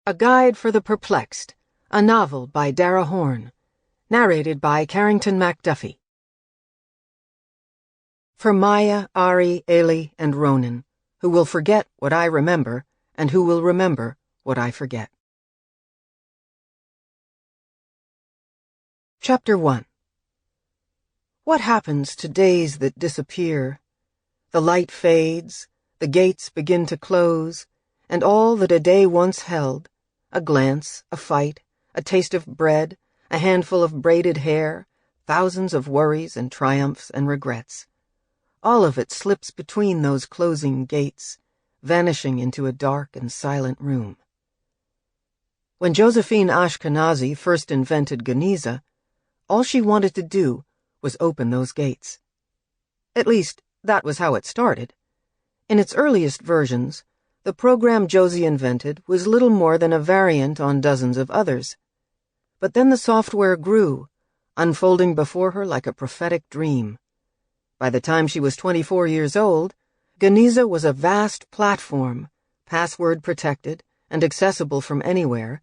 A Guide for the Perplexed, a novel by Dara Horn, narrated by Carrington MacDuffie. For Maya, Ari, Eli, and Ronan, who will forget what I remember, and who will remember what I forget. Chapter 1. What happens to days that disappear? The light fades, the gates begin to close, and all that a day once held, a glance, a fight, a taste of bread, a handful of braided hair, thousands of worries and triumphs and regrets. All of it slips between those closing gates, vanishing into a dark and silent room. When Josie Ashkenazi first invented Geniza, all she wanted to do was open those gates. At least, that was how it started. In its earliest versions, the program Josie invented was little more than a variant on dozens of others. But then the software grew, unfolding before her like a prophetic dream. By the time she was 24 years old, Geniza was a vast platform, password-protected and accessible from anywhere,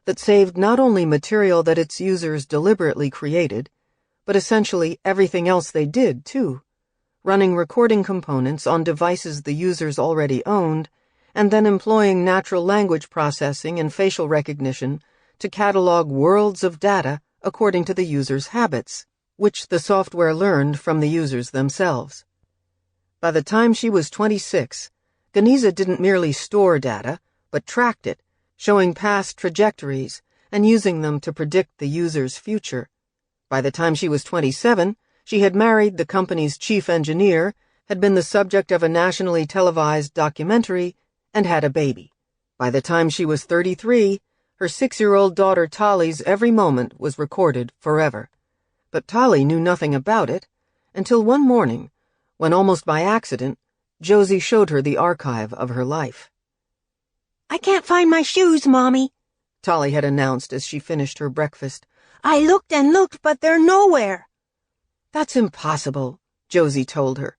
that saved not only material that its users deliberately created, but essentially everything else they did, too, running recording components on devices the users already owned, and then employing natural language processing and facial recognition to catalog worlds of data according to the user's habits, which the software learned from the users themselves. By the time she was 26, Geniza didn't merely store data, but tracked it, showing past trajectories and using them to predict the user's future. By the time she was 27, she had married the company's chief engineer, had been the subject of a nationally televised documentary, and had a baby. By the time she was 33, her 6-year-old daughter Tali's every moment was recorded forever. But Tali knew nothing about it until one morning, when almost by accident, Josie showed her the archive of her life. "I can't find my shoes, Mommy," Tali had announced as she finished her breakfast. "I looked and looked, but they're nowhere." "That's impossible," Josie told her.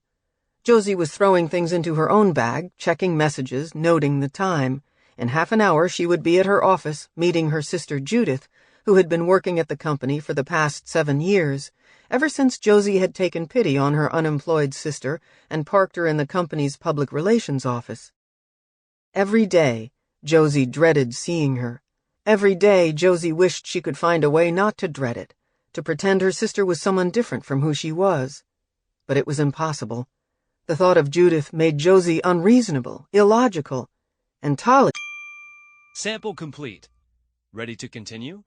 Josie was throwing things into her own bag, checking messages, noting the time. In half an hour she would be at her office, meeting her sister Judith, who had been working at the company for the past 7 years, ever since Josie had taken pity on her unemployed sister and parked her in the company's public relations office. Every day, Josie dreaded seeing her. Every day, Josie wished she could find a way not to dread it, to pretend her sister was someone different from who she was. But it was impossible. The thought of Judith made Josie unreasonable, illogical, and Tali— Sample complete. Ready to continue?